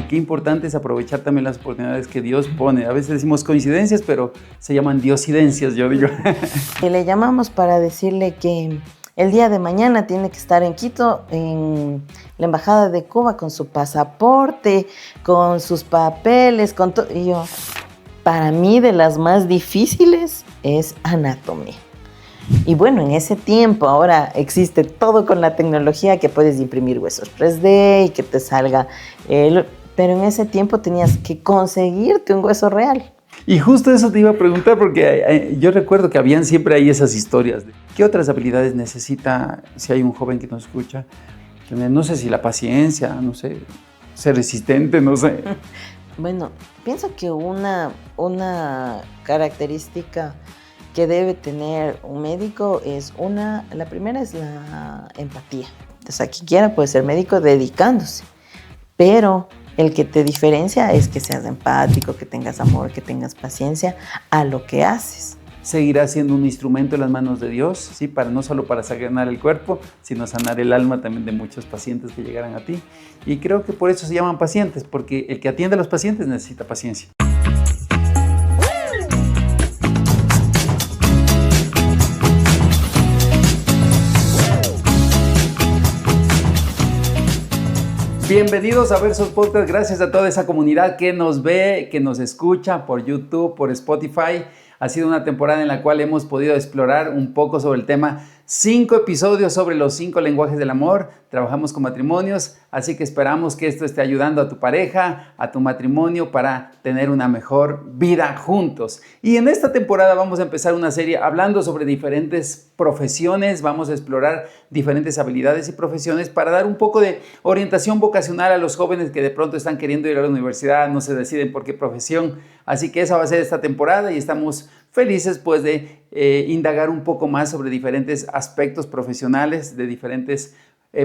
qué importante es aprovechar también las oportunidades que Dios pone. A veces decimos coincidencias, pero se llaman diosidencias, yo digo. Y le llamamos para decirle que el día de mañana tiene que estar en Quito, en la Embajada de Cuba, con su pasaporte, con sus papeles, con todo. Y yo, para mí, de las más difíciles es anatomía. Y bueno, en ese tiempo, ahora existe todo con la tecnología, que puedes imprimir huesos 3D y que te salga. Pero en ese tiempo tenías que conseguirte un hueso real. Y justo eso te iba a preguntar, porque yo recuerdo que habían siempre ahí esas historias. ¿Qué otras habilidades necesita, si hay un joven que nos escucha? No sé si la paciencia, no sé, ser resistente, no sé. Bueno, pienso que una característica que debe tener un médico es la primera es la empatía. O sea, quien quiera puede ser médico dedicándose, pero el que te diferencia es que seas empático, que tengas amor, que tengas paciencia a lo que haces. Seguirá siendo un instrumento en las manos de Dios, ¿sí? No solo para sanar el cuerpo, sino sanar el alma también de muchos pacientes que llegarán a ti. Y creo que por eso se llaman pacientes, porque el que atiende a los pacientes necesita paciencia. Bienvenidos a Versos Podcast, gracias a toda esa comunidad que nos ve, que nos escucha por YouTube, por Spotify. Ha sido una temporada en la cual hemos podido explorar un poco sobre el tema, 5 episodios sobre los 5 lenguajes del amor. Trabajamos con matrimonios, así que esperamos que esto esté ayudando a tu pareja, a tu matrimonio para tener una mejor vida juntos. Y en esta temporada vamos a empezar una serie hablando sobre diferentes profesiones. Vamos a explorar diferentes habilidades y profesiones para dar un poco de orientación vocacional a los jóvenes que de pronto están queriendo ir a la universidad, no se deciden por qué profesión. Así que esa va a ser esta temporada y estamos felices pues de indagar un poco más sobre diferentes aspectos profesionales de diferentes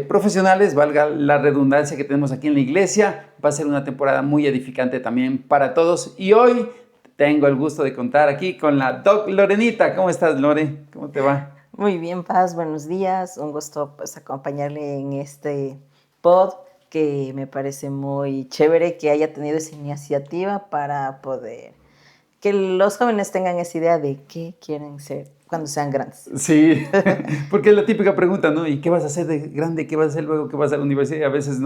profesionales, valga la redundancia que tenemos aquí en la iglesia. Va a ser una temporada muy edificante también para todos. Y hoy tengo el gusto de contar aquí con la Doc Lorenita. ¿Cómo estás, Lore? ¿Cómo te va? Muy bien, Paz, buenos días. Un gusto pues acompañarle en este pod que me parece muy chévere que haya tenido esa iniciativa para poder que los jóvenes tengan esa idea de qué quieren ser cuando sean grandes. Sí, porque es la típica pregunta, ¿no? ¿Y qué vas a hacer de grande? ¿Qué vas a hacer luego que vas a la universidad? Y a veces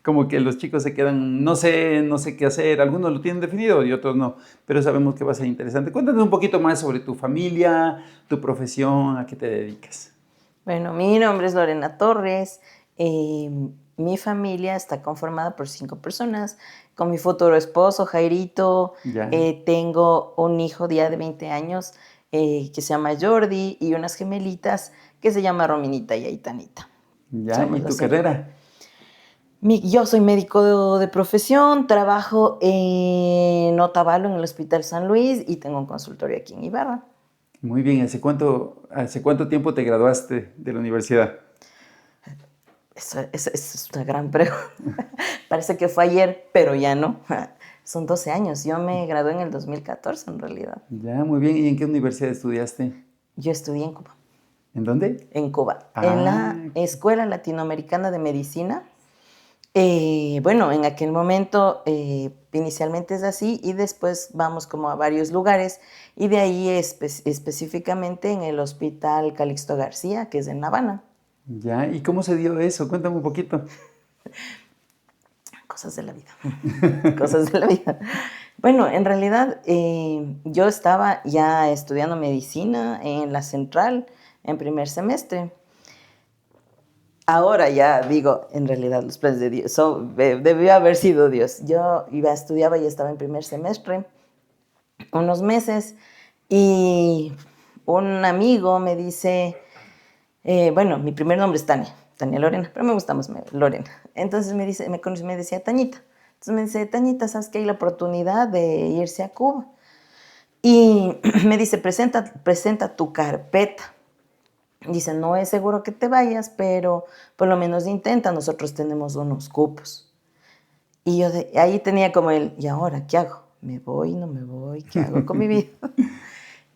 como que los chicos se quedan, no sé qué hacer. Algunos lo tienen definido y otros no, pero sabemos que va a ser interesante. Cuéntanos un poquito más sobre tu familia, tu profesión, a qué te dedicas. Bueno, mi nombre es Lorena Torres. Mi familia está conformada por 5 personas. Con mi futuro esposo, Jairito, tengo un hijo ya de 20 años que se llama Jordi y unas gemelitas que se llaman Rominita y Aitanita. Ya, ¿y tu carrera? Yo soy médico de profesión, trabajo en Otavalo, en el Hospital San Luis, y tengo un consultorio aquí en Ibarra. Muy bien, ¿hace cuánto tiempo te graduaste de la universidad? Eso es una gran pregunta. Parece que fue ayer, pero ya no. Son 12 años. Yo me gradué en el 2014, en realidad. Ya, muy bien. ¿Y en qué universidad estudiaste? Yo estudié en Cuba. ¿En dónde? En Cuba. En la Escuela Latinoamericana de Medicina. Bueno, en aquel momento inicialmente es así y después vamos como a varios lugares y de ahí específicamente en el Hospital Calixto García, que es en La Habana. Ya, ¿y cómo se dio eso? Cuéntame un poquito. Cosas de la vida. Cosas de la vida. Bueno, en realidad yo estaba ya estudiando medicina en la Central en primer semestre. Ahora ya digo, en realidad los planes de Dios, debió haber sido Dios. Yo estudiaba y estaba en primer semestre, unos meses, y un amigo me dice, bueno, mi primer nombre es Tania Lorena, pero me gusta más Lorena. Entonces me decía Tañita. Entonces me dice, Tañita, ¿sabes que hay la oportunidad de irse a Cuba? Y me dice, presenta tu carpeta. Dice, no es seguro que te vayas, pero por lo menos intenta, nosotros tenemos unos cupos. Y yo ahí tenía como ¿y ahora qué hago? ¿Me voy, no me voy? ¿Qué hago con mi vida?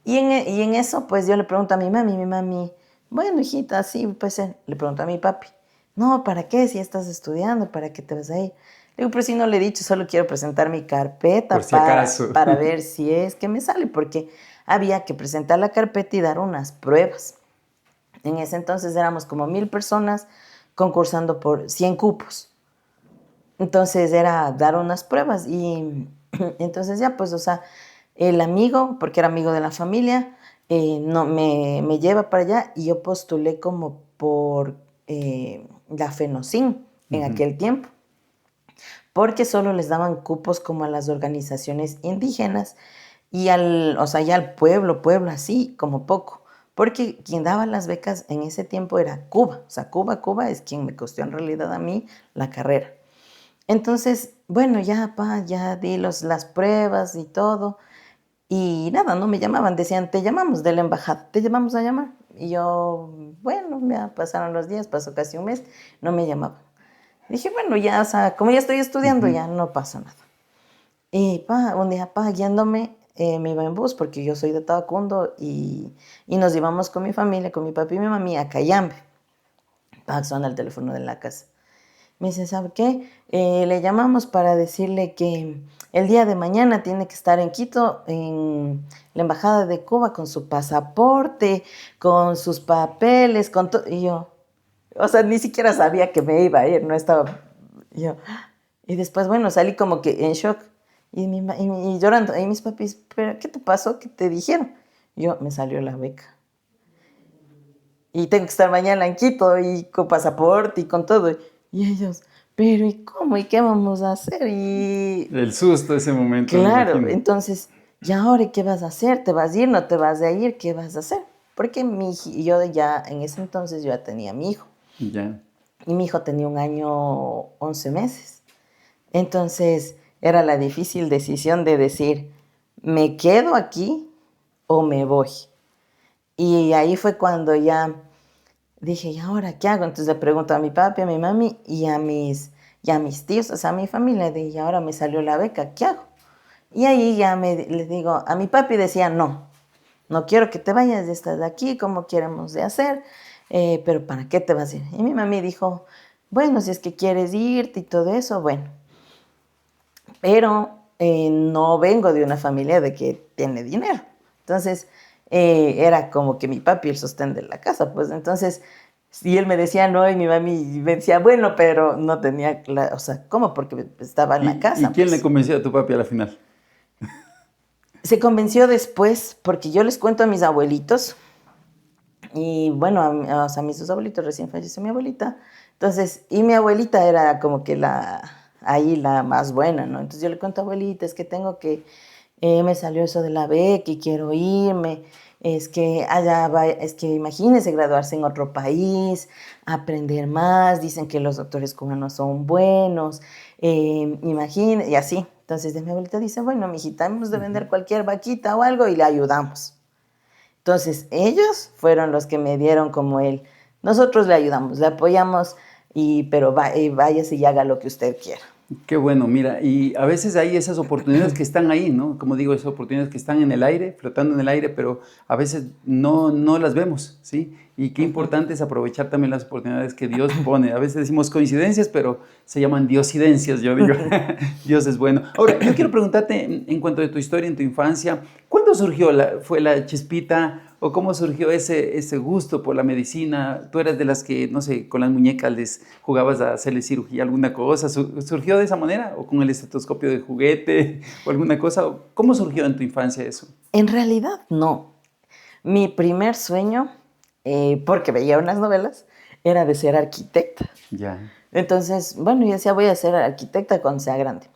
Y en eso, pues yo le pregunto a mi mami, bueno, hijita, sí, pues le pregunto a mi papi, no, ¿para qué? Si estás estudiando, ¿para qué te vas a ir? Le digo, pero si no le he dicho, solo quiero presentar mi carpeta Por si acaso. para ver si es que me sale, porque había que presentar la carpeta y dar unas pruebas. En ese entonces éramos como 1000 personas concursando por 100 cupos. Entonces era dar unas pruebas y entonces ya pues, o sea, el amigo, porque era amigo de la familia, no, me lleva para allá y yo postulé como por la FENOCIN en aquel tiempo, porque solo les daban cupos como a las organizaciones indígenas y o sea, ya al pueblo así, como poco. Porque quien daba las becas en ese tiempo era Cuba. O sea, Cuba es quien me costó en realidad a mí la carrera. Entonces, bueno, ya di las pruebas y todo. Y nada, no me llamaban. Decían, te llamamos de la embajada, te llamamos a llamar. Y yo, bueno, ya pasaron los días, pasó casi un mes, no me llamaban. Dije, bueno, ya, o sea, como ya estoy estudiando, ya no pasa nada. Y un día, guiándome, me iba en bus porque yo soy de Tabacundo y nos íbamos con mi familia, con mi papi y mi mami a Cayambe. Suena el teléfono de la casa. Me dice, ¿sabe qué? Le llamamos para decirle que el día de mañana tiene que estar en Quito, en la Embajada de Cuba, con su pasaporte, con sus papeles, con todo. Y yo, o sea, ni siquiera sabía que me iba a ir, no estaba. Yo, y después, bueno, salí como que en shock. Y llorando. Y mis papis, ¿pero qué te pasó? ¿Qué te dijeron? Yo, me salió la beca. Y tengo que estar mañana en Quito y con pasaporte y con todo. Y ellos, pero ¿y cómo? ¿Y qué vamos a hacer? Y El susto de ese momento, me claro, imagino. entonces, ¿y ahora qué vas a hacer? ¿Te vas a ir? ¿No te vas a ir? ¿Qué vas a hacer? Porque yo ya, en ese entonces yo ya tenía a mi hijo. Ya. Y mi hijo tenía 1 año, 11 meses. Entonces, era la difícil decisión de decir, ¿me quedo aquí o me voy? Y ahí fue cuando ya dije, ¿y ahora qué hago? Entonces le pregunto a mi papi, a mi mami y a mis tíos, o sea, a mi familia, y ahora me salió la beca, ¿qué hago? Y ahí ya les digo, a mi papi decía, no quiero que te vayas, ya estás aquí, ¿cómo queremos de hacer? Pero ¿para qué te vas a ir? Y mi mami dijo, bueno, si es que quieres irte y todo eso, bueno, pero no vengo de una familia de que tiene dinero. Entonces, era como que mi papi el sostén de la casa, pues entonces, si él me decía no y mi mami me decía, bueno, pero no tenía, o sea, ¿cómo? Porque estaba en la ¿Y casa, quién le pues. convenció a tu papi a la final? Se convenció después, porque yo les cuento a mis abuelitos, y bueno, o sea, a mis 2 abuelitos, recién falleció mi abuelita, entonces, y mi abuelita era como que ahí la más buena, ¿no? Entonces yo le cuento, abuelita, es que tengo que, me salió eso de la beca y quiero irme, es que allá va, es que imagínese graduarse en otro país, aprender más, dicen que los doctores cubanos son buenos, y así. Entonces de mi abuelita dice, bueno, mijita, hemos de vender cualquier vaquita o algo y le ayudamos. Entonces, ellos fueron los que me dieron como nosotros le ayudamos, le apoyamos, pero váyase y haga lo que usted quiera. Qué bueno, mira, y a veces hay esas oportunidades que están ahí, ¿no? Como digo, esas oportunidades que están en el aire, flotando en el aire, pero a veces no las vemos, ¿sí? Y qué importante es aprovechar también las oportunidades que Dios pone. A veces decimos coincidencias, pero se llaman diosidencias, yo digo. Dios es bueno. Ahora, yo quiero preguntarte en cuanto a tu historia, en tu infancia, ¿cuándo surgió fue la chispita o cómo surgió ese gusto por la medicina? ¿Tú eras de las que, no sé, con las muñecas les jugabas a hacerle cirugía, alguna cosa? ¿Surgió de esa manera? ¿O con el estetoscopio de juguete o alguna cosa? ¿Cómo surgió en tu infancia eso? En realidad, no. Mi primer sueño, porque veía unas novelas, era de ser arquitecta. Ya. Entonces, bueno, yo decía, voy a ser arquitecta cuando sea grande.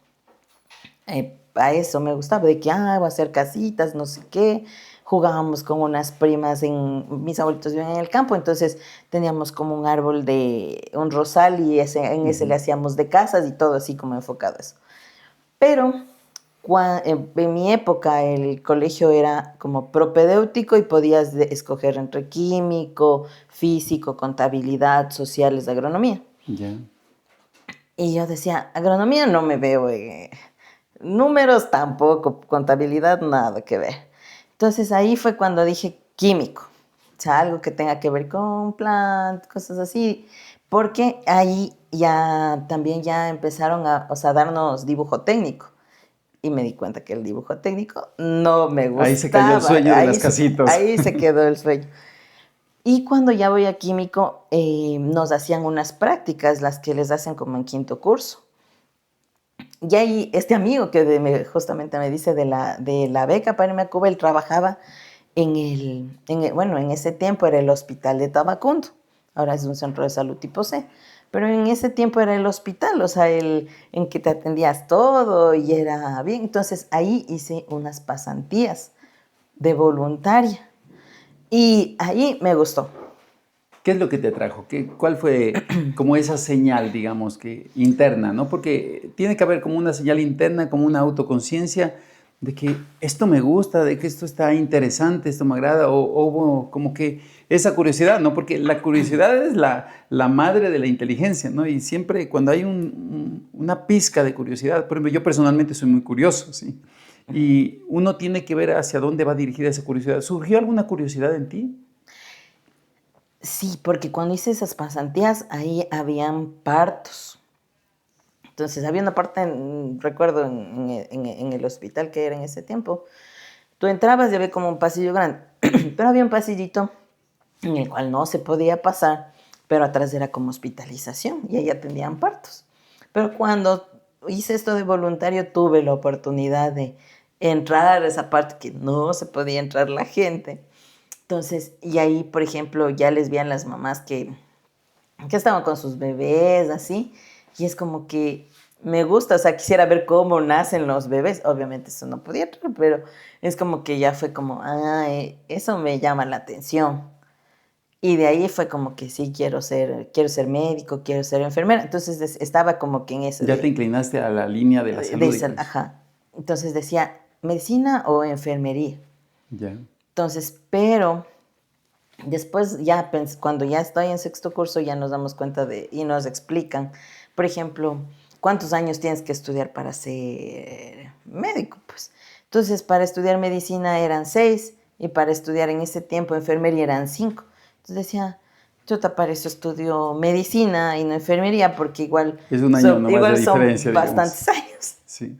A eso me gustaba, de que, voy a hacer casitas, no sé qué. Jugábamos con unas primas, mis abuelitos vivían en el campo, entonces teníamos como un árbol un rosal y en ese le hacíamos de casas y todo así como enfocado a eso. Pero en mi época el colegio era como propedéutico y podías escoger entre químico, físico, contabilidad, sociales, agronomía. Ya. Y yo decía, agronomía no me veo, números tampoco, contabilidad nada que ver. Entonces ahí fue cuando dije químico, o sea, algo que tenga que ver con plantas, cosas así, porque ahí ya también ya empezaron a, o sea, darnos dibujo técnico. Y me di cuenta que el dibujo técnico no me Ahí se cayó el gustaba. sueño de las casitas. Ahí se quedó el sueño. Y cuando ya voy a químico, nos hacían unas prácticas, las que les hacen como en quinto curso. Y ahí este amigo que justamente me dice de la beca para irme a Cuba, él trabajaba bueno, en ese tiempo era el hospital de Tabacundo, ahora es un centro de salud tipo C, pero en ese tiempo era el hospital, o sea, en que te atendías todo y era bien. Entonces ahí hice unas pasantías de voluntaria y ahí me gustó. ¿Qué es lo que te atrajo? ¿Cuál fue como esa señal, digamos, que interna, ¿no? Porque tiene que haber como una señal interna, como una autoconciencia de que esto me gusta, de que esto está interesante, esto me agrada, o hubo como que esa curiosidad, ¿no? Porque la curiosidad es la madre de la inteligencia, ¿no? Y siempre cuando hay una pizca de curiosidad, por ejemplo, yo personalmente soy muy curioso, ¿sí? Y uno tiene que ver hacia dónde va dirigida esa curiosidad. ¿Surgió alguna curiosidad en ti? Sí, porque cuando hice esas pasantías, ahí habían partos. Entonces, había una parte, recuerdo, en el hospital que era en ese tiempo. Tú entrabas y había como un pasillo grande, pero había un pasillito en el cual no se podía pasar, pero atrás era como hospitalización y ahí atendían partos. Pero cuando hice esto de voluntario, tuve la oportunidad de entrar a esa parte que no se podía entrar la gente. Entonces, y ahí, por ejemplo, ya les veían las mamás que estaban con sus bebés, así, y es como que me gusta, o sea, quisiera ver cómo nacen los bebés. Obviamente eso no podía entrar, pero es como que ya fue como, eso me llama la atención. Y de ahí fue como que sí, quiero ser médico, quiero ser enfermera. Entonces estaba como que en eso Ya te inclinaste a la línea de la salud, digamos. ajá. Entonces decía, medicina o enfermería. Ya. Entonces, pero después ya cuando ya estoy en sexto curso ya nos damos cuenta y nos explican, por ejemplo, cuántos años tienes que estudiar para ser médico, pues. Entonces, para estudiar medicina eran 6 y para estudiar en ese tiempo enfermería eran 5. Entonces decía, chuta, para eso estudio medicina y no enfermería porque Es un año nomás de igual son diferencia, digamos. bastantes años. Sí.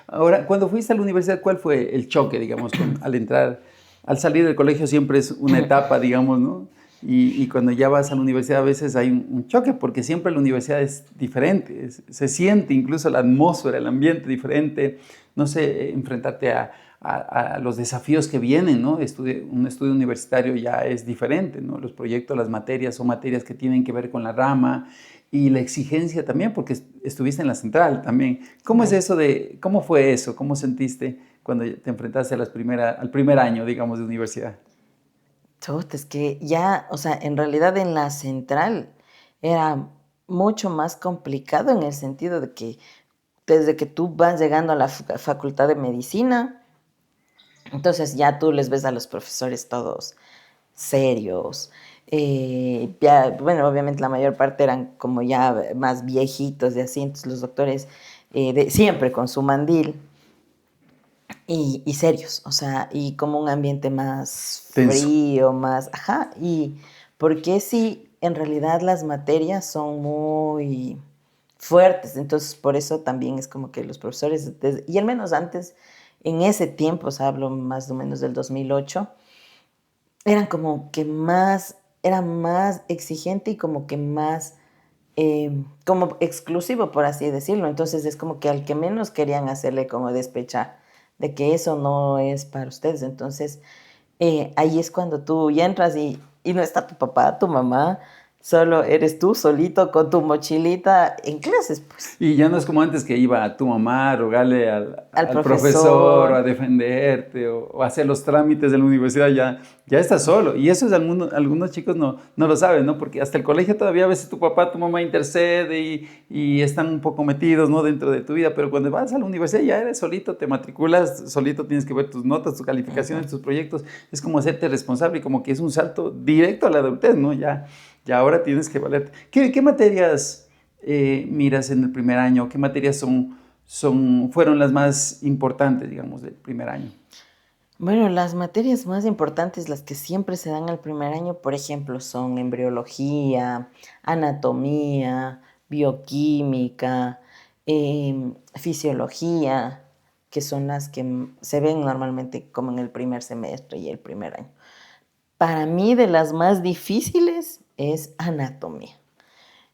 Ahora, cuando fuiste a la universidad, ¿cuál fue el choque, digamos, al entrar? Al salir del colegio siempre es una etapa, digamos, ¿no? Y cuando ya vas a la universidad a veces hay un choque porque siempre la universidad es diferente, se siente incluso la atmósfera, el ambiente diferente, no sé, enfrentarte a los desafíos que vienen, ¿no? Un estudio universitario ya es diferente, ¿no? Los proyectos, las materias son materias que tienen que ver con la rama y la exigencia también porque estuviste en la central también. ¿Cómo es eso cómo fue eso? ¿Cómo sentiste cuando te enfrentaste al primer año, digamos, de universidad? Chuta, es que ya, o sea, en realidad en la central era mucho más complicado en el sentido de que desde que tú vas llegando a la facultad de medicina, entonces ya tú les ves a los profesores todos serios. Ya, bueno, obviamente la mayor parte eran como ya más viejitos y así, entonces los doctores siempre con su mandil. Y serios, o sea, y como un ambiente más Tenso. frío, más, ajá, y porque sí, en realidad las materias son muy fuertes, entonces por eso también es como que los profesores, y al menos antes, en ese tiempo, o sea, hablo más o menos del 2008, eran como que más, era más exigente y como que más, como exclusivo, por así decirlo. Entonces es como que al que menos querían hacerle como despechar de que eso no es para ustedes. Entonces ahí es cuando tú ya entras y no está tu papá, tu mamá, solo eres tú solito con tu mochilita en clases, pues. Y ya no es como antes que iba a tu mamá a rogarle Al al profesor o a profesor. defenderte o a hacer los trámites de la universidad, ya estás solo. Y eso es algunos chicos no lo saben, ¿no? Porque hasta el colegio todavía a veces tu papá, tu mamá intercede y están un poco metidos, ¿no? Dentro de tu vida, pero cuando vas a la universidad ya eres solito, te matriculas, solito tienes que ver tus notas, tus calificaciones, tus proyectos. Es como hacerte responsable y como que es un salto directo a la adultez, ¿no? Ya ahora tienes que valerte. ¿Qué materias miras en el primer año? ¿Qué materias fueron las más importantes, digamos, del primer año? Bueno, las materias más importantes, las que siempre se dan al primer año, por ejemplo, son embriología, anatomía, bioquímica, fisiología, que son las que se ven normalmente como en el primer semestre y el primer año. Para mí, de las más difíciles es anatomía.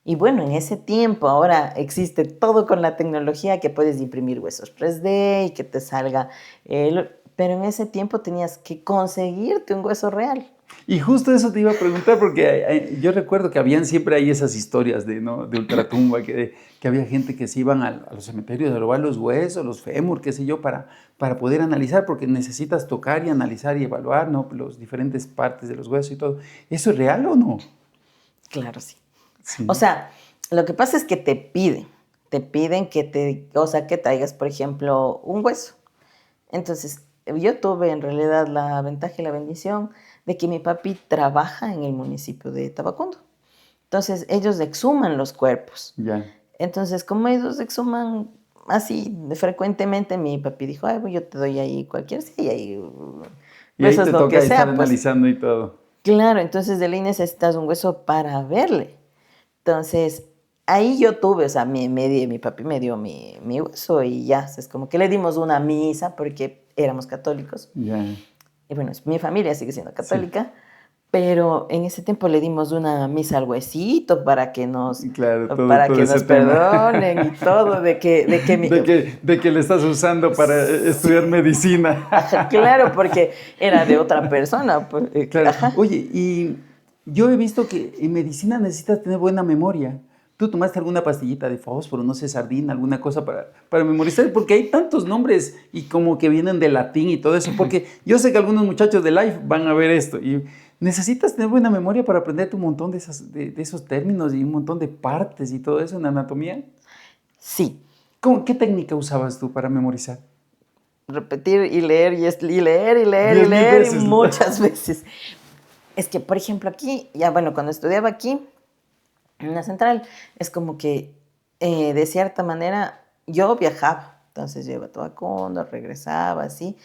Y bueno, en ese tiempo ahora existe todo con la tecnología que puedes imprimir huesos 3D y que te salga el... Pero en ese tiempo tenías que conseguirte un hueso real. Y justo eso te iba a preguntar, porque yo recuerdo que habían siempre ahí esas historias de, ¿no? De ultratumba, que había gente que se iban a los cementerios a robar los huesos, los fémur, qué sé yo, para poder analizar, porque necesitas tocar y analizar y evaluar, ¿no? Los diferentes partes de los huesos y todo. ¿Eso es real o no? Claro, sí. O Sí. sea, lo que pasa es que te piden o sea, que traigas, por ejemplo, un hueso. Entonces, yo tuve en realidad la ventaja y la bendición de que mi papi trabaja en el municipio de Tabacundo. Entonces, ellos exhuman los cuerpos. Ya. Entonces, como ellos exhuman así frecuentemente, mi papi dijo, ay, pues yo te doy ahí cualquier silla y Y ahí huesos te lo que toca estar sea, pues. analizando y todo. Claro, entonces de ley necesitas un hueso para verle. Entonces, ahí yo tuve, o sea, mi papi me dio mi hueso y ya, es como que le dimos una misa porque éramos católicos. Ya. Y bueno, mi familia sigue siendo Sí. católica, pero en ese tiempo le dimos una misa al huesito Claro, todo, para todo que ese nos tema. perdonen y todo, De que le estás usando para Sí, estudiar medicina. ajá, claro, porque era de otra persona, pues, Claro. ajá. Oye, y yo he visto que en medicina necesitas tener buena memoria. ¿Tú tomaste alguna pastillita de fósforo, no sé, sardina, alguna cosa para memorizar? Porque hay tantos nombres y como que vienen de latín y todo eso. Porque yo sé que algunos muchachos de Life van a ver esto y necesitas tener buena memoria para aprenderte un montón de esos términos y un montón de partes y todo eso en anatomía. Sí, ¿Qué técnica usabas tú para memorizar? repetir y leer y leer y leer y 10.000 leer y veces. muchas veces. Es que, por ejemplo, aquí, ya bueno, cuando estudiaba aquí, en la central, es como que de cierta manera yo viajaba. Entonces yo iba a Tobacundo, regresaba, así.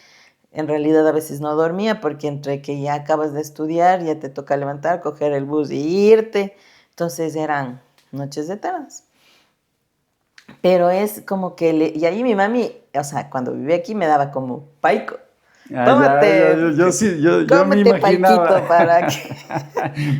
En realidad a veces no dormía porque entre que ya acabas de estudiar, ya te toca levantar, coger el bus y irte. Entonces eran noches eternas. Pero es como que, y ahí mi mami, o sea, cuando viví aquí me daba como paico. Ah, ya, yo Tómate, sí, yo me cómete paiquito imaginaba para que...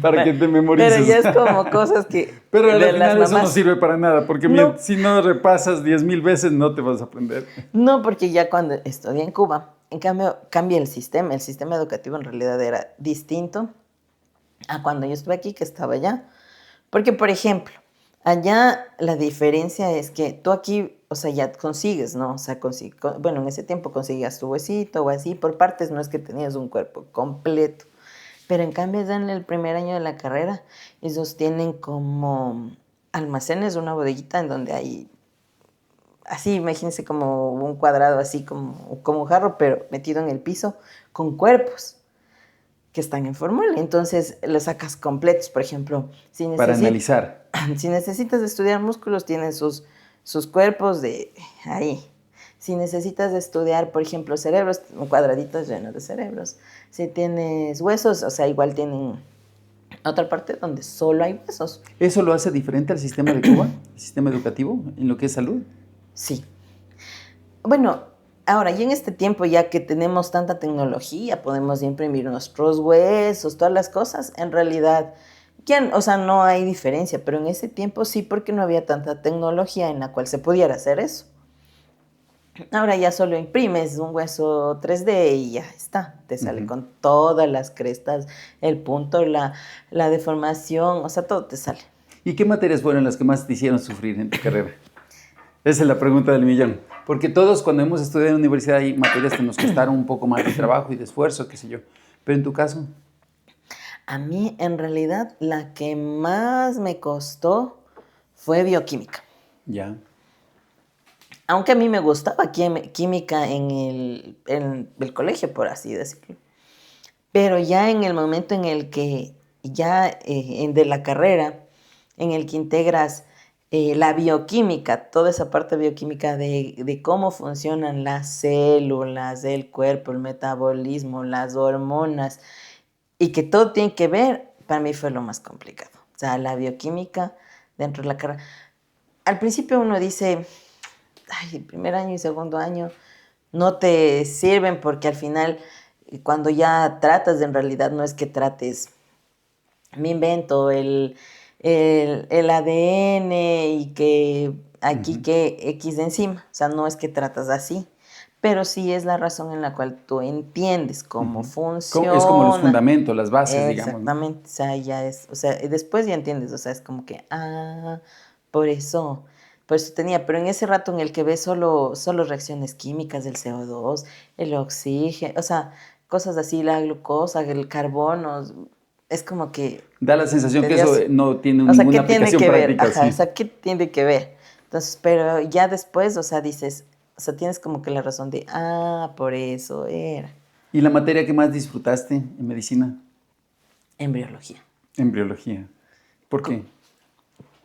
para que te Pero memorices. ya es como cosas que Pero al de las final eso no mamás. sirve para nada, porque No, si no repasas 10.000 veces no te vas a aprender. no, porque ya cuando estudié en Cuba, en cambio, cambia el sistema educativo en realidad era distinto a cuando yo estuve aquí, que estaba allá. Porque, por ejemplo, allá la diferencia es que tú aquí, o sea, ya consigues, ¿no? O sea, bueno, en ese tiempo conseguías tu huesito o así, por partes no es que tenías un cuerpo completo. Pero en cambio, ya en el primer año de la carrera, ellos tienen como almacenes, una bodeguita en donde hay, así, imagínense como un cuadrado, así como un jarro, pero metido en el piso, con cuerpos que están en formol. Entonces los sacas completos, por ejemplo, Para analizar. si necesitas estudiar músculos, tienen sus cuerpos de ahí. Si necesitas estudiar, por ejemplo, cerebros, un cuadradito lleno de cerebros. Si tienes huesos, o sea, igual tienen otra parte donde solo hay huesos. ¿Eso lo hace diferente al sistema de Cuba, el sistema educativo, en lo que es salud? Sí. Bueno, ahora, y en este tiempo, ya que tenemos tanta tecnología, podemos imprimir nuestros huesos, todas las cosas, en realidad, o sea, no hay diferencia, pero en ese tiempo sí, porque no había tanta tecnología en la cual se pudiera hacer eso. Ahora ya solo imprimes un hueso 3D y ya está, te sale Ujú. con todas las crestas, el punto, la deformación, o sea, todo te sale. ¿Y qué materias fueron las que más te hicieron sufrir en tu carrera? Esa es la pregunta del millón. Porque todos cuando hemos estudiado en la universidad hay materias que nos costaron un poco más de trabajo y de esfuerzo, qué sé yo. Pero en tu caso, A mí, en realidad, la que más me costó fue bioquímica. ya. Aunque a mí me gustaba química en el colegio, por así decirlo. Pero ya en el momento en el que, ya de la carrera, en el que integras la bioquímica, toda esa parte bioquímica de cómo funcionan las células del cuerpo, el metabolismo, las hormonas, y que todo tiene que ver, para mí fue lo más complicado. O sea, la bioquímica dentro de la carrera. Al principio uno dice, ay, el primer año y segundo año no te sirven porque al final, cuando ya tratas, en realidad no es que trates, me invento el ADN y que aquí Ujú. que X de encima, o sea, no es que tratas así, pero sí es la razón en la cual tú entiendes cómo Ujú. Es como los funciona. fundamentos, las bases, digamos, ¿no? Exactamente, o sea, ya es, o sea, y después ya entiendes, o sea, es como que, por por eso tenía, pero en ese rato en el que ves solo reacciones químicas del CO2, el oxígeno, o sea, cosas así, la glucosa, el carbono, es como que Da la sensación que eso tedioso. no tiene O sea, ¿qué ninguna tiene aplicación que ver? práctica, Ajá, o sí. sea, ¿qué tiene que ver? Entonces, pero ya después, o sea, dices, o sea, tienes como que la razón de, por eso era ¿Y la materia que más disfrutaste en medicina? embriología. Embriología. ¿Por qué?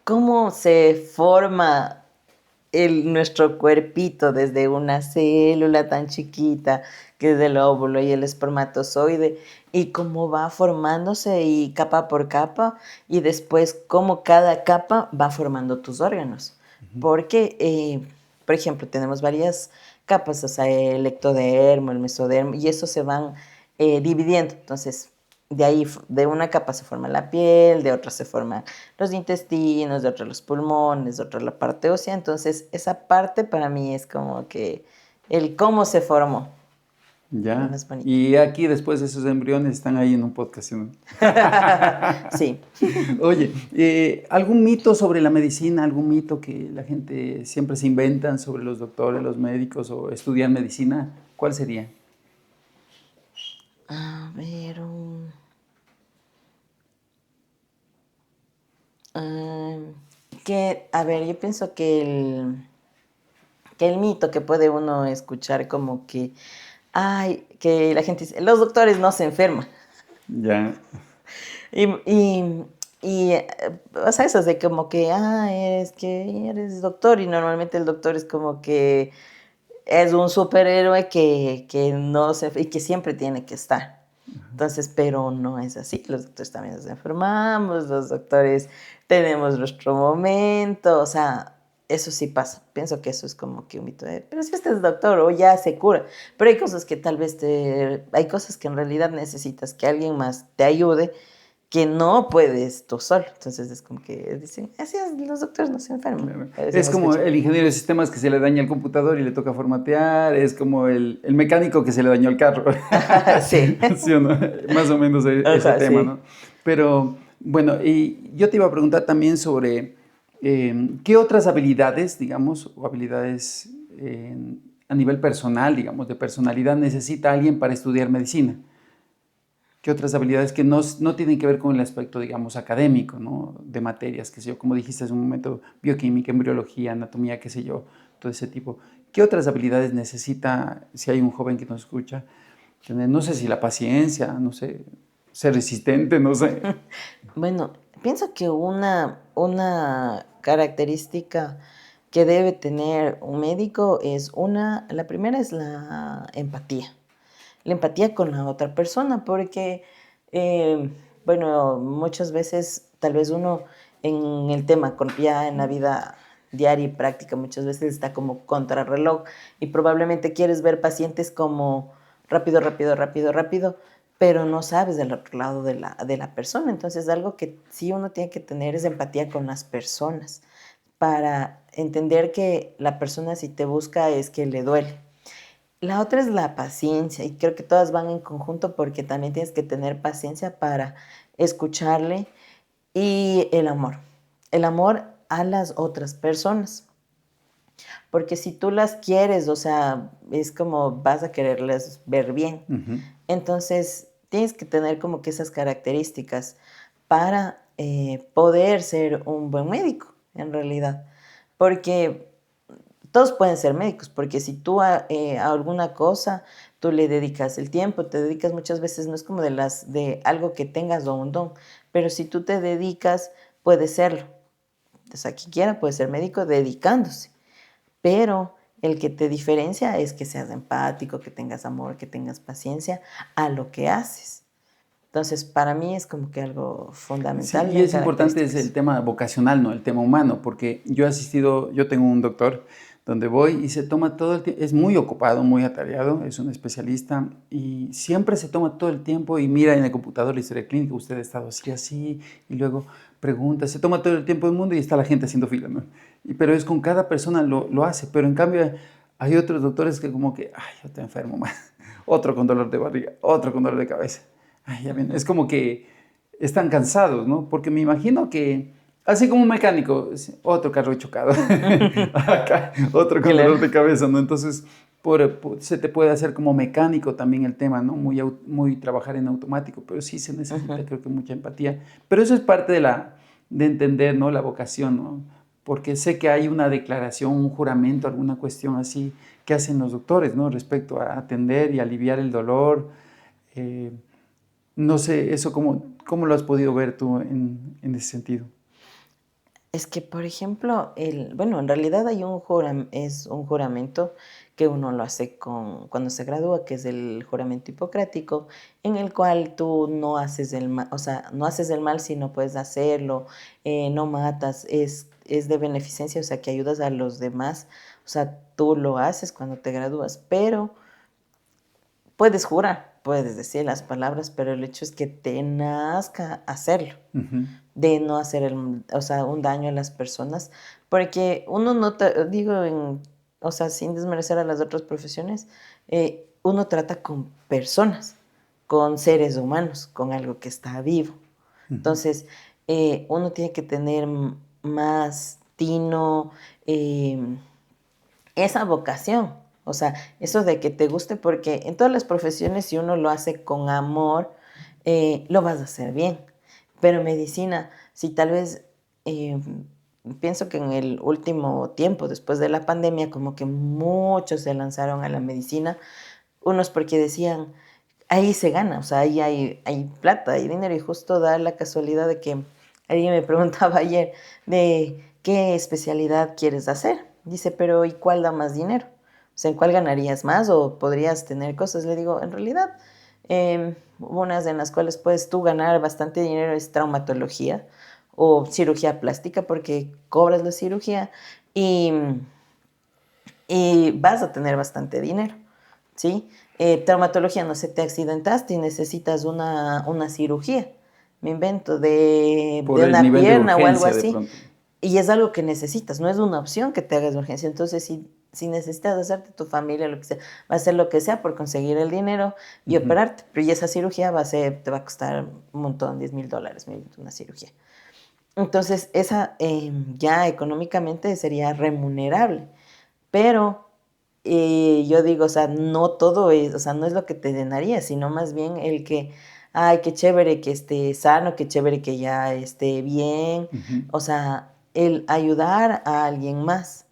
¿Cómo se forma nuestro cuerpito desde una célula tan chiquita que es el óvulo y el espermatozoide y cómo va formándose y capa por capa y después cómo cada capa va formando tus órganos? Porque, por ejemplo, tenemos varias capas, o sea, el ectodermo, el mesodermo, y eso se van dividiendo. Entonces, de ahí, de una capa se forma la piel, de otra se forman los intestinos, de otra los pulmones, de otra la parte ósea. Entonces, esa parte para mí es como que el cómo se formó, lo Ya. más bonito. Y aquí después esos embriones están ahí en un podcast, ¿no? Sí. Oye, ¿algún mito sobre la medicina, algún mito que la gente siempre se inventan sobre los doctores, los médicos o estudiar medicina? ¿Cuál sería? A ver, um, a ver, yo pienso que el mito que puede uno escuchar como que, ay, que la gente dice, los doctores no se enferman. Ya. Y, y, y, o sea, eso de como que, eres que eres doctor y normalmente el doctor es como que es un superhéroe que no se, y que siempre tiene que estar. Entonces, pero no es así. Los doctores también nos enfermamos, los doctores tenemos nuestro momento, o sea, eso sí pasa. Pienso que eso es como que un mito de, pero si usted es doctor o ya se cura. Pero hay cosas que tal vez hay cosas que en realidad necesitas que alguien más te ayude que no puedes tú solo. Entonces es como que dicen, así es, los doctores no se enferman. Claro. Eso Es hemos como escuchado. el ingeniero de sistemas que se le daña el computador y le toca formatear, es como el mecánico que se le dañó el carro. Sí. ¿Sí o no? Más o menos ese Ajá, tema, ¿no? sí. Pero bueno, y yo te iba a preguntar también sobre qué otras habilidades, digamos, o habilidades a nivel personal, digamos, de personalidad necesita alguien para estudiar medicina. ¿Qué otras habilidades que no tienen que ver con el aspecto, digamos, académico, ¿no? De materias, qué sé yo, como dijiste hace un momento, bioquímica, embriología, anatomía, qué sé yo, todo ese tipo. ¿Qué otras habilidades necesita, si hay un joven que nos escucha, tener, no sé si la paciencia, no sé, ser resistente, no sé. Bueno, pienso que una característica que debe tener un médico es la primera es la empatía con la otra persona, porque, eh, bueno, muchas veces tal vez uno en el tema, ya en la vida diaria y práctica, muchas veces está como contrarreloj y probablemente quieres ver pacientes como rápido, rápido, rápido, rápido, pero no sabes del otro lado de la persona. Entonces, algo que sí uno tiene que tener es empatía con las personas para entender que la persona si te busca es que le duele. La otra es la paciencia y creo que todas van en conjunto porque también tienes que tener paciencia para escucharle y el amor a las otras personas, porque si tú las quieres, o sea, es como vas a quererles ver bien. Ujú. Entonces, tienes que tener como que esas características para poder ser un buen médico, en realidad. Porque todos pueden ser médicos, porque si tú a alguna cosa, tú le dedicas el tiempo, te dedicas muchas veces, no es como de algo que tengas o un don, pero si tú te dedicas, puedes serlo. o sea, quien quiera puede ser médico dedicándose, pero el que te diferencia es que seas empático, que tengas amor, que tengas paciencia a lo que haces. Entonces, para mí es como que algo Sí, fundamental y en es importante es el características. tema vocacional, ¿no? El tema humano, porque yo tengo un doctor donde voy y se toma todo el tiempo, es muy ocupado, muy atareado, es un especialista y siempre se toma todo el tiempo y mira en el computador la historia clínica, usted ha estado así, así, y luego pregunta, se toma todo el tiempo del mundo y está la gente haciendo fila, ¿no? Pero es con cada persona lo hace, pero en cambio hay otros doctores que como que, ay, yo te enfermo más, otro con dolor de barriga, otro con dolor de cabeza, ay, ya viene, es como que están cansados, ¿no? Porque me imagino que, así como un mecánico, otro carro chocado, acá, otro con Claro. dolor de cabeza, ¿no? Entonces, se te puede hacer como mecánico también el tema, ¿no? Muy trabajar en automático, pero sí se necesita, Ujú. creo que mucha empatía. Pero eso es parte de entender, ¿no? La vocación, ¿no? Porque sé que hay una declaración, un juramento, alguna cuestión así que hacen los doctores, ¿no? Respecto a atender y aliviar el dolor. eh, no sé, eso cómo lo has podido ver tú en ese sentido. Es que, por ejemplo, bueno, en realidad hay es un juramento que uno lo hace cuando se gradúa, que es el juramento hipocrático, en el cual tú no haces el mal, o sea, no haces el mal si no puedes hacerlo, no matas, es de beneficencia, o sea, que ayudas a los demás, o sea, tú lo haces cuando te gradúas, pero puedes jurar, puedes decir las palabras, pero el hecho es que te nazca hacerlo, Ujú. de no hacer o sea, un daño a las personas, porque uno no, digo, o sea, sin desmerecer a las otras profesiones, uno trata con personas, con seres humanos, con algo que está vivo. Ujú. Entonces, uno tiene que tener más tino, em, esa vocación, o sea, eso de que te guste, porque en todas las profesiones, si uno lo hace con amor, lo vas a hacer bien. Pero medicina, si tal vez, eh, pienso que en el último tiempo, después de la pandemia, como que muchos se lanzaron a la medicina, unos porque decían, ahí se gana, o sea, ahí hay plata, hay dinero, y justo da la casualidad de que alguien me preguntaba ayer de qué especialidad quieres hacer. Dice, pero ¿y cuál da más dinero? O sea, ¿en cuál ganarías más o podrías tener cosas? Le digo, en realidad, unas en las cuales puedes tú ganar bastante dinero es traumatología o cirugía plástica, porque cobras la cirugía y vas a tener bastante dinero, ¿sí? Traumatología, no sé, te accidentaste y necesitas una cirugía, me invento, Por de el una nivel de pierna o algo urgencia de así, pronto. y es algo que necesitas, no es una opción que te hagas de urgencia. Entonces, si necesitas hacerte tu familia, lo que sea, va a hacer lo que sea por conseguir el dinero y Ujú. operarte, pero y esa cirugía te va a costar un montón, $10,000, una cirugía. Entonces, esa ya económicamente sería remunerable. Pero yo digo, o sea, no todo es, o sea, no es lo que te llenaría, sino más bien el que, ay, qué chévere que esté sano, qué chévere que ya esté bien, Ujú. o sea, el ayudar a alguien más.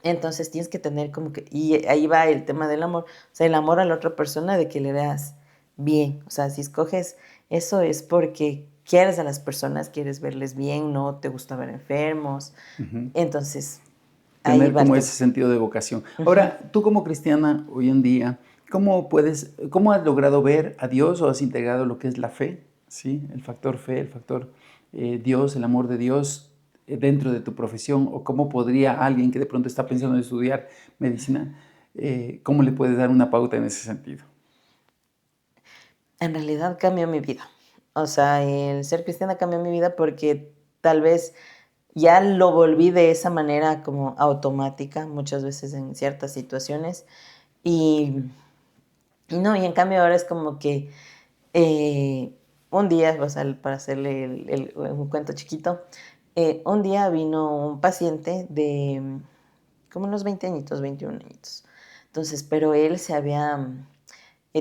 Entonces tienes que tener como que, y ahí va el tema del amor, o sea, el amor a la otra persona de que le veas bien, o sea, si escoges eso es porque quieres a las personas, quieres verles bien, no te gusta ver enfermos, Ujú. entonces ahí Tener va el como tema. ese sentido de vocación. Ujú. Ahora, tú como cristiana hoy en día, cómo has logrado ver a Dios o has integrado lo que es la fe, ¿sí? El factor fe, el factor Dios, el amor de Dios dentro de tu profesión, o cómo podría alguien que de pronto está pensando en estudiar medicina, cómo le puedes dar una pauta en ese sentido. En realidad cambió mi vida. O sea, el ser cristiana cambió mi vida porque tal vez ya lo volví de esa manera como automática muchas veces en ciertas situaciones y, y no, y en cambio ahora es como que eh, un día, o sea, para hacerle un cuento chiquito, un día vino un paciente de como unos 20 añitos, 21 añitos. Entonces, pero él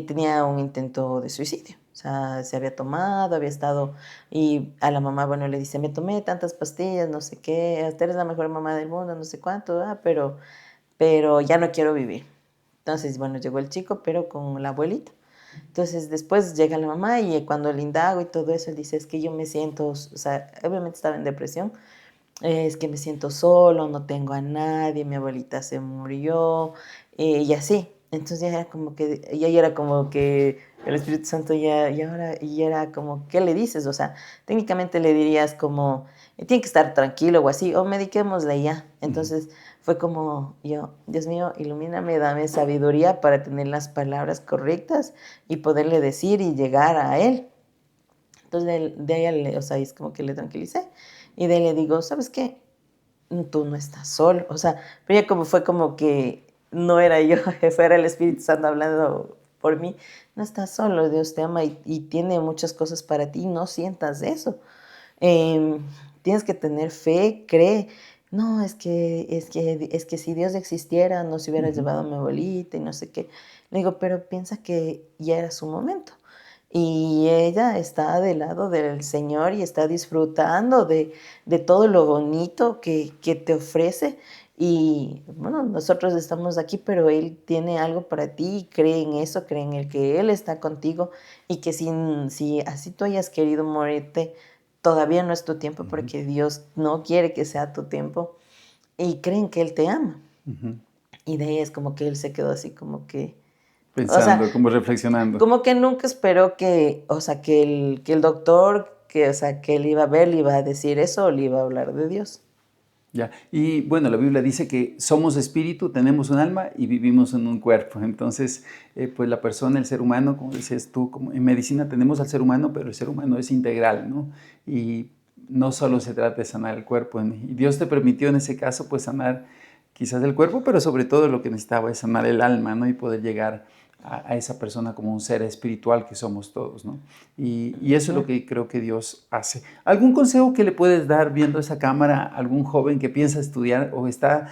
tenía un intento de suicidio. O sea, se había tomado, había estado, y a la mamá, bueno, le dice, me tomé tantas pastillas, no sé qué, usted eres la mejor mamá del mundo, no sé cuánto, pero ya no quiero vivir. Entonces, bueno, llegó el chico, pero con la abuelita. Entonces, después llega la mamá y cuando le indago y todo eso, él dice, es que yo me siento, o sea, obviamente estaba en depresión, es que me siento solo, no tengo a nadie, mi abuelita se murió, y así. Entonces ya era como que el Espíritu Santo y era como, ¿qué le dices? O sea, técnicamente le dirías como, tiene que estar tranquilo o así, o mediquémosle ya. Ujú. Entonces fue como yo, Dios mío, ilumíname, dame sabiduría para tener las palabras correctas y poderle decir y llegar a Él. Entonces de ahí, o sea, es como que le tranquilicé y de ahí le digo, ¿sabes qué? Tú no estás solo. O sea, pero ya como fue como que no era yo, fuera el Espíritu Santo hablando por mí. No estás solo, Dios te ama y tiene muchas cosas para ti, no sientas eso. Em, Tienes que tener fe, cree. No, es que si Dios existiera, nos hubiera Ujú. llevado a mi abuelita y no sé qué. Le digo, pero piensa que ya era su momento. Y ella está del lado del Señor y está disfrutando de todo lo bonito que te ofrece. Y bueno, nosotros estamos aquí, pero Él tiene algo para ti y cree en eso, cree en el que Él está contigo y que si así tú hayas querido morirte, todavía no es tu tiempo Ujú. porque Dios no quiere que sea tu tiempo y creen que Él te ama. Ujú. Y de ahí es como que Él se quedó así como que, o sea, Pensando, como reflexionando. como que nunca esperó que, o sea, que el doctor, o sea, que él iba a ver, le iba a decir eso o le iba a hablar de Dios. Ya. Y bueno, la Biblia dice que somos espíritu, tenemos un alma y vivimos en un cuerpo. Entonces, pues la persona, el ser humano, como decías tú, como en medicina tenemos al ser humano, pero el ser humano es integral, ¿no? Y no solo se trata de sanar el cuerpo. Y Dios te permitió en ese caso, pues sanar quizás el cuerpo, pero sobre todo lo que necesitaba es sanar el alma, ¿no? Y poder llegar a esa persona como un ser espiritual que somos todos, ¿no? Y eso es lo que creo que Dios hace. ¿Algún consejo que le puedes dar viendo esa cámara a algún joven que piensa estudiar o está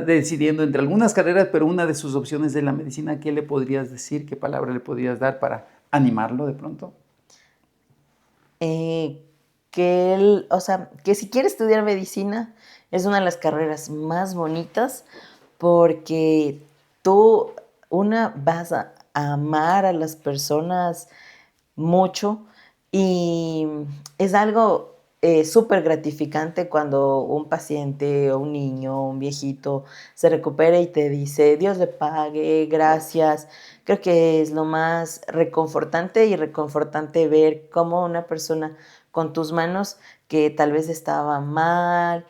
decidiendo entre algunas carreras, pero una de sus opciones es la medicina? ¿Qué le podrías decir? ¿Qué palabra le podrías dar para animarlo de pronto? Que él, o sea, que si quiere estudiar medicina, es una de las carreras más bonitas porque tú, vas a amar a las personas mucho y es algo súper gratificante cuando un paciente o un niño o un viejito se recupera y te dice, Dios le pague, gracias. Creo que es lo más reconfortante y reconfortante ver cómo una persona con tus manos que tal vez estaba mal,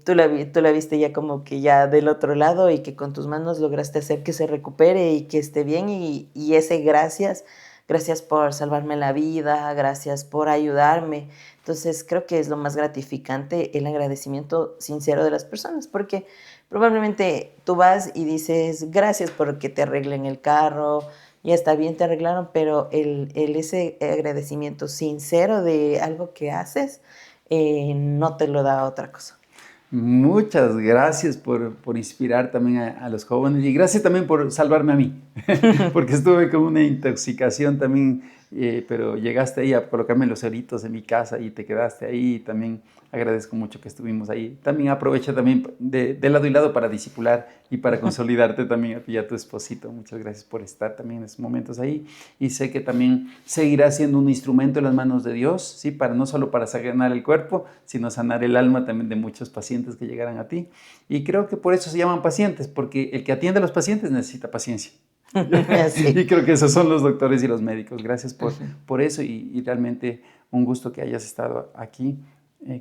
tú la viste ya como que ya del otro lado y que con tus manos lograste hacer que se recupere y que esté bien y ese gracias. Gracias por salvarme la vida, gracias por ayudarme. Entonces, creo que es lo más gratificante el agradecimiento sincero de las personas, porque probablemente tú vas y dices, gracias porque te arreglen el carro, ya está bien, te arreglaron, pero ese agradecimiento sincero de algo que haces, no te lo da otra cosa. Muchas gracias por inspirar también a los jóvenes y gracias también por salvarme a mí, porque estuve con una intoxicación también, pero llegaste ahí a colocarme los ceritos en mi casa y te quedaste ahí. Y también agradezco mucho que estuvimos ahí. También aprovecha también de lado y lado para discipular y para consolidarte también a ti y a tu esposito. Muchas gracias por estar también en esos momentos ahí y sé que también seguirás siendo un instrumento en las manos de Dios, ¿sí? Para no solo para sanar el cuerpo, sino sanar el alma también de muchos pacientes que llegarán a ti. Y creo que por eso se llaman pacientes, porque el que atiende a los pacientes necesita paciencia. Y Sí. creo que esos son los doctores y los médicos. Gracias por eso y realmente un gusto que hayas estado aquí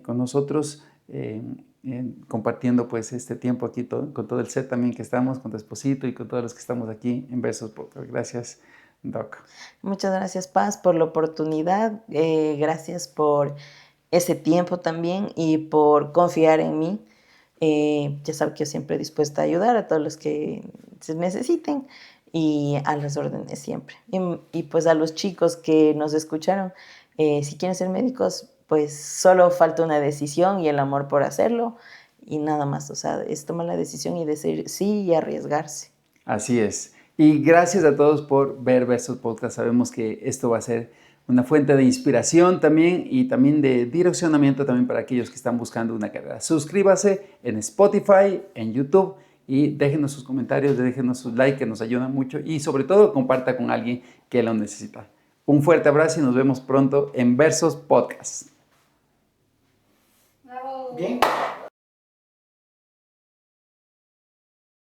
con nosotros, compartiendo pues este tiempo aquí con todo el set también que estamos, con tu esposito y con todos los que estamos aquí en Versos Podcast. Gracias, Doc. Muchas gracias, Paz, por la oportunidad. Gracias por ese tiempo también y por confiar en mí. Ya sabes que yo siempre dispuesta a ayudar a todos los que se necesiten y a las órdenes siempre. Y pues a los chicos que nos escucharon, si quieren ser médicos, pues solo falta una decisión y el amor por hacerlo y nada más. O sea, es tomar la decisión y decir sí y arriesgarse. Así es. Y gracias a todos por ver Versos Podcast. Sabemos que esto va a ser una fuente de inspiración también y también de direccionamiento también para aquellos que están buscando una carrera. Suscríbase en Spotify, en YouTube y déjenos sus comentarios, déjenos sus likes que nos ayudan mucho y sobre todo comparta con alguien que lo necesita. Un fuerte abrazo y nos vemos pronto en Versos Podcast. ¡Bravo! Bien.